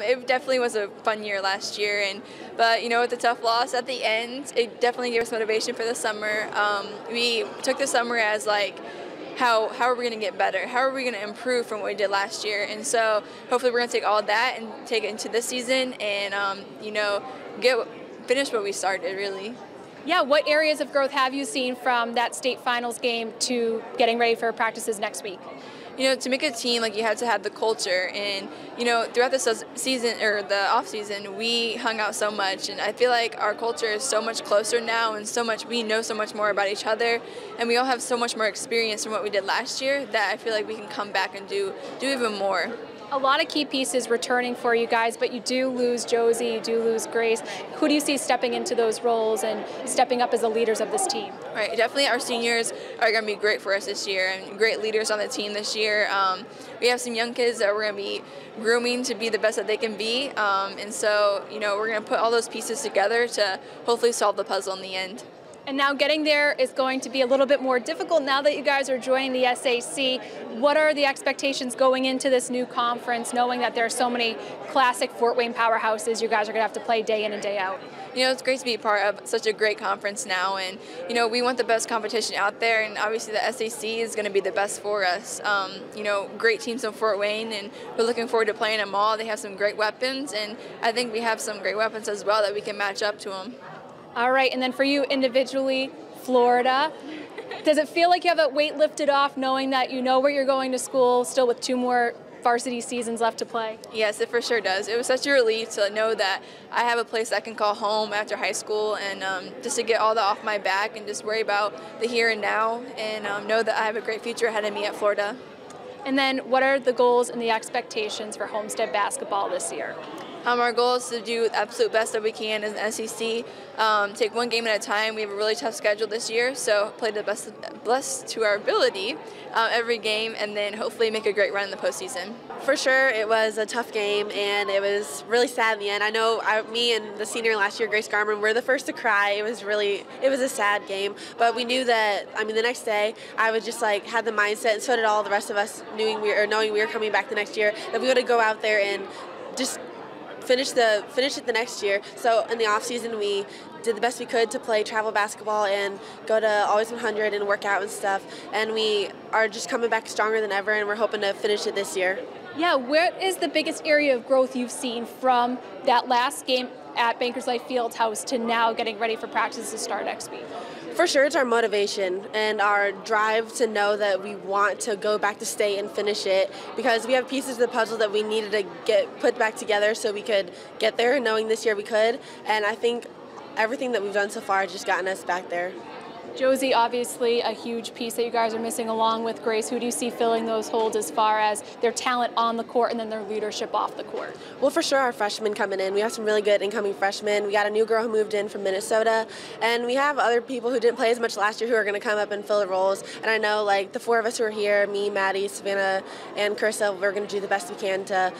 It definitely was a fun year last year, but with the tough loss at the end, it definitely gave us motivation for the summer. We took the summer as like, how are we going to get better? How are we going to improve from what we did last year? And so hopefully we're going to take all that and take it into this season and finish what we started really. Yeah, what areas of growth have you seen from that state finals game to getting ready for practices next week? To make a team, like, you have to have the culture, and throughout the season or the off season, we hung out so much, and I feel like our culture is so much closer now, and we know so much more about each other, and we all have so much more experience from what we did last year that I feel like we can come back and do even more. A lot of key pieces returning for you guys, but you do lose Josie, you do lose Grace. Who do you see stepping into those roles and stepping up as the leaders of this team? Right, definitely our seniors are going to be great for us this year and great leaders on the team this year. We have some young kids that we're going to be grooming to be the best that they can be, and so we're going to put all those pieces together to hopefully solve the puzzle in the end. And now getting there is going to be a little bit more difficult now that you guys are joining the SAC. What are the expectations going into this new conference, knowing that there are so many classic Fort Wayne powerhouses you guys are going to have to play day in and day out? It's great to be part of such a great conference now, and we want the best competition out there, and obviously the SAC is going to be the best for us. Great teams in Fort Wayne, and we're looking forward to playing them all. They have some great weapons, and I think we have some great weapons as well that we can match up to them. All right, and then for you individually, Florida, does it feel like you have a weight lifted off knowing that you know where you're going to school, still with 2 more varsity seasons left to play? Yes, it for sure does. It was such a relief to know that I have a place I can call home after high school, and just to get all that off my back and just worry about the here and now, and know that I have a great future ahead of me at Florida. And then what are the goals and the expectations for Homestead basketball this year? Our goal is to do the absolute best that we can as an SEC, take one game at a time. We have a really tough schedule this year, so play the best to our ability every game, and then hopefully make a great run in the postseason. For sure, it was a tough game, and it was really sad in the end. I know me and the senior last year, Grace Garman, were the first to cry. It was a sad game, but we knew that, the next day, I was just like, had the mindset, and so did all the rest of us, knowing we were coming back the next year, that we would go out there and just finish it the next year. So in the off season, we did the best we could to play travel basketball and go to Always 100 and work out and stuff. And we are just coming back stronger than ever, and we're hoping to finish it this year. Yeah, what is the biggest area of growth you've seen from that last game at Bankers Life Fieldhouse to now getting ready for practice to start next week? For sure, it's our motivation and our drive to know that we want to go back to state and finish it, because we have pieces of the puzzle that we needed to get put back together so we could get there, knowing this year we could. And I think everything that we've done so far has just gotten us back there. Josie, obviously a huge piece that you guys are missing along with Grace. Who do you see filling those holes as far as their talent on the court and then their leadership off the court? Well, for sure, our freshmen coming in. We have some really good incoming freshmen. We got a new girl who moved in from Minnesota, and we have other people who didn't play as much last year who are going to come up and fill the roles. And I know, like, the 4 of us who are here, me, Maddie, Savannah, and Karissa, we're going to do the best we can to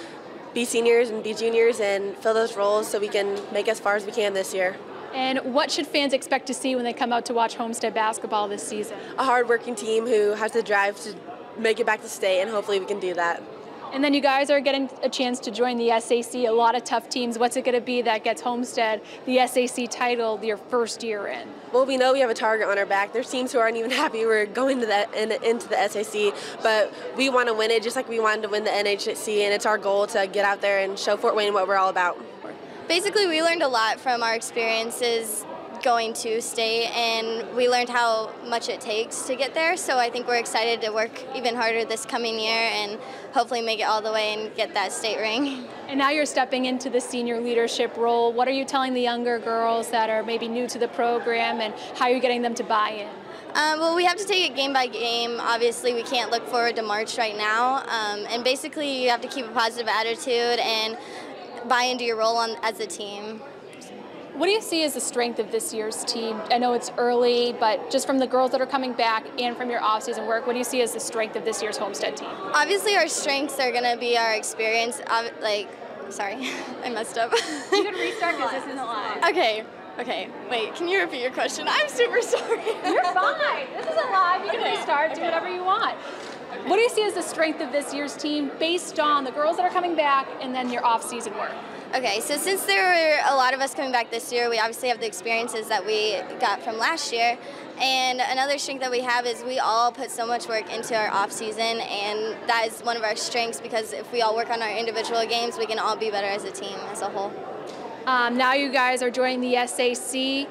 be seniors and be juniors and fill those roles so we can make as far as we can this year. And what should fans expect to see when they come out to watch Homestead basketball this season? A hard-working team who has the drive to make it back to state, and hopefully we can do that. And then you guys are getting a chance to join the SAC, a lot of tough teams. What's it going to be that gets Homestead the SAC title your first year in? Well, we know we have a target on our back. There's teams who aren't even happy we're going to into the SAC, but we want to win it just like we wanted to win the NHC, and it's our goal to get out there and show Fort Wayne what we're all about. Basically, we learned a lot from our experiences going to state, and we learned how much it takes to get there. So I think we're excited to work even harder this coming year and hopefully make it all the way and get that state ring. And now you're stepping into the senior leadership role. What are you telling the younger girls that are maybe new to the program, and how are you getting them to buy in? Well, we have to take it game by game. Obviously, we can't look forward to March right now. And basically, you have to keep a positive attitude and buy into your role as a team. What do you see as the strength of this year's team? I know it's early, but just from the girls that are coming back and from your off-season work, what do you see as the strength of this year's Homestead team? Obviously, our strengths are going to be our experience. Sorry, I messed up. You can restart because this isn't live. Okay, wait, can you repeat your question? I'm super sorry. You're fine. This isn't live. You can restart, do whatever you want. What do you see as the strength of this year's team based on the girls that are coming back and then your off-season work? Okay, so since there were a lot of us coming back this year, we obviously have the experiences that we got from last year. And another strength that we have is we all put so much work into our off season, and that is one of our strengths, because if we all work on our individual games, we can all be better as a team as a whole. Now you guys are joining the SAC.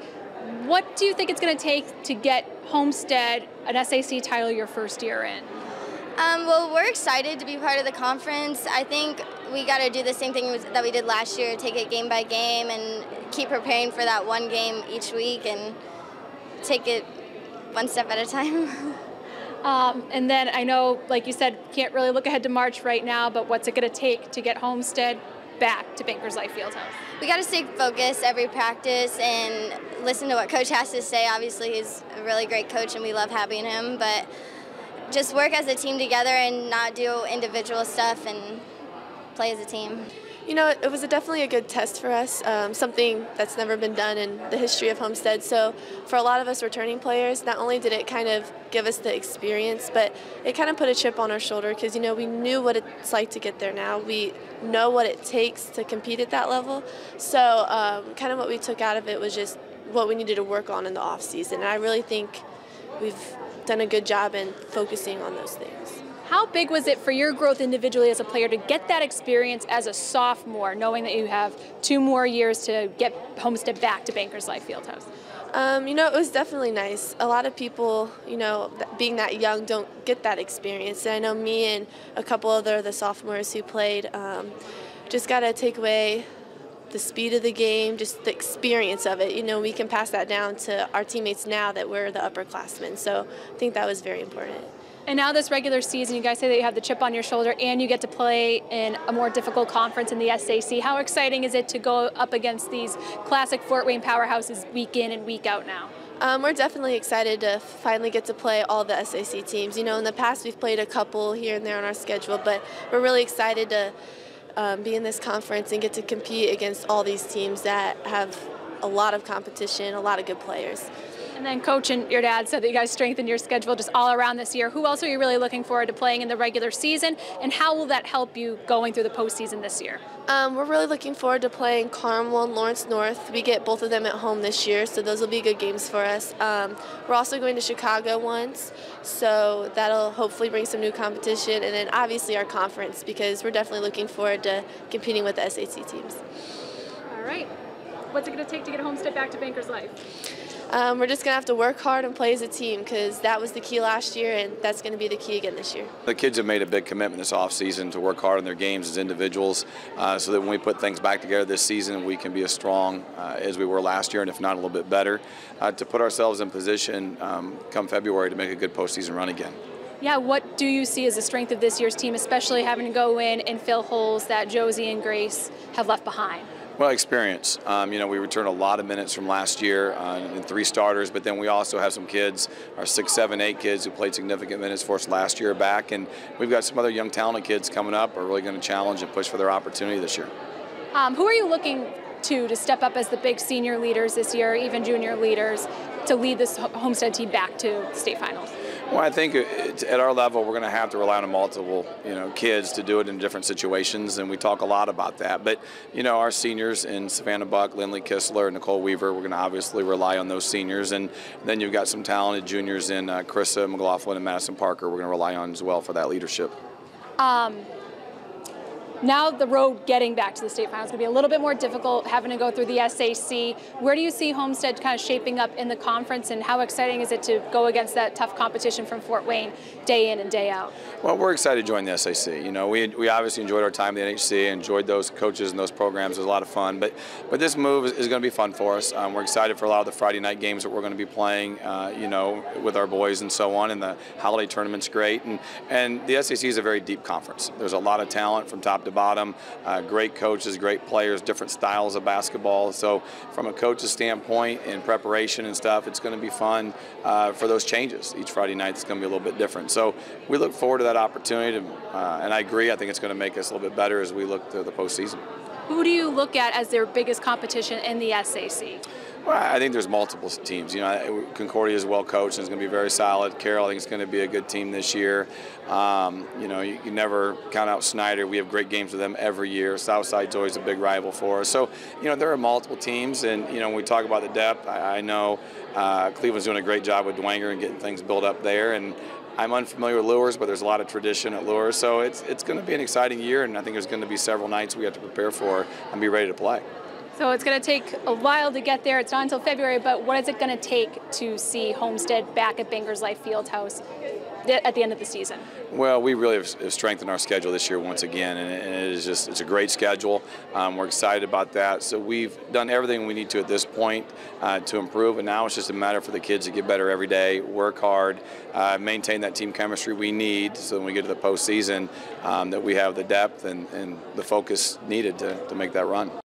What do you think it's going to take to get Homestead an SAC title your first year in? Well, we're excited to be part of the conference. I think we got to do the same thing that we did last year, take it game by game and keep preparing for that one game each week and take it one step at a time. And then I know, like you said, can't really look ahead to March right now, but what's it going to take to get Homestead back to Bankers Life Fieldhouse? We got to stay focused every practice and listen to what Coach has to say. Obviously, he's a really great coach and we love having him, but just work as a team together and not do individual stuff and play as a team. You know, it was definitely a good test for us, something that's never been done in the history of Homestead. So for a lot of us returning players, not only did it kind of give us the experience, but it kind of put a chip on our shoulder because, you know, we knew what it's like to get there now. We know what it takes to compete at that level. So kind of what we took out of it was just what we needed to work on in the off season. And I really think we've done a good job in focusing on those things. How big was it for your growth individually as a player to get that experience as a sophomore, knowing that you have 2 more years to get Homestead back to Bankers Life Fieldhouse? You know, it was definitely nice. A lot of people, you know, being that young don't get that experience. And I know me and a couple other the sophomores who played just got to take away the speed of the game, just the experience of it. You know, we can pass that down to our teammates now that we're the upperclassmen. So I think that was very important. And now this regular season, you guys say that you have the chip on your shoulder and you get to play in a more difficult conference in the SAC. How exciting is it to go up against these classic Fort Wayne powerhouses week in and week out now? We're definitely excited to finally get to play all the SAC teams. You know, in the past we've played a couple here and there on our schedule, but we're really excited to be in this conference and get to compete against all these teams that have a lot of competition, a lot of good players. And then Coach and your dad said that you guys strengthened your schedule just all around this year. Who else are you really looking forward to playing in the regular season, and how will that help you going through the postseason this year? We're really looking forward to playing Carmel and Lawrence North. We get both of them at home this year, so those will be good games for us. We're also going to Chicago once, so that'll hopefully bring some new competition, and then obviously our conference, because we're definitely looking forward to competing with the SAC teams. All right. What's it going to take to get Homestead back to Bankers Life? We're just going to have to work hard and play as a team, because that was the key last year, and that's going to be the key again this year. The kids have made a big commitment this offseason to work hard on their games as individuals, so that when we put things back together this season, we can be as strong as we were last year, and if not a little bit better, to put ourselves in position come February to make a good postseason run again. Yeah, what do you see as the strength of this year's team, especially having to go in and fill holes that Josie and Grace have left behind? Well, experience. You know, we returned a lot of minutes from last year in 3 starters, but then we also have some kids, our 6, 7, 8 kids who played significant minutes for us last year back, and we've got some other young talented kids coming up who are really going to challenge and push for their opportunity this year. Who are you looking to step up as the big senior leaders this year, even junior leaders, to lead this Homestead team back to the state finals? Well, I think at our level, we're going to have to rely on multiple, kids to do it in different situations, and we talk a lot about that. But, our seniors in Savannah Buck, Lindley Kistler, and Nicole Weaver, we're going to obviously rely on those seniors. And then you've got some talented juniors in Karissa McLaughlin and Madisen Parker we're going to rely on as well for that leadership. Now the road getting back to the state finals is going to be a little bit more difficult, having to go through the SAC. Where do you see Homestead kind of shaping up in the conference, and how exciting is it to go against that tough competition from Fort Wayne day in and day out? Well, we're excited to join the SAC. We obviously enjoyed our time at the NHC, enjoyed those coaches and those programs. It was a lot of fun. But this move is going to be fun for us. We're excited for a lot of the Friday night games that we're going to be playing, with our boys and so on. And the holiday tournament's great. And the SAC is a very deep conference. There's a lot of talent from top to bottom, great coaches, great players, different styles of basketball. So from a coach's standpoint and preparation and stuff, it's going to be fun for those changes. Each Friday night is going to be a little bit different. So we look forward to that opportunity, and I agree. I think it's going to make us a little bit better as we look to the postseason. Who do you look at as their biggest competition in the SAC? Well, I think there's multiple teams. You know, Concordia is well coached and is going to be very solid. Carroll, I think, is going to be a good team this year. You know, you can never count out Snyder. We have great games with them every year. Southside's always a big rival for us. So, you know, there are multiple teams, and you know, when we talk about the depth, I know Cleveland's doing a great job with Dwenger and getting things built up there. And I'm unfamiliar with Lures, but there's a lot of tradition at Lures, so it's going to be an exciting year, and I think there's going to be several nights we have to prepare for and be ready to play. So it's going to take a while to get there. It's not until February, but what is it going to take to see Homestead back at Bankers Life Fieldhouse at the end of the season? Well, we really have strengthened our schedule this year once again, and it's a great schedule. We're excited about that. So we've done everything we need to at this point to improve, and now it's just a matter for the kids to get better every day, work hard, maintain that team chemistry we need so when we get to the postseason that we have the depth and the focus needed to make that run.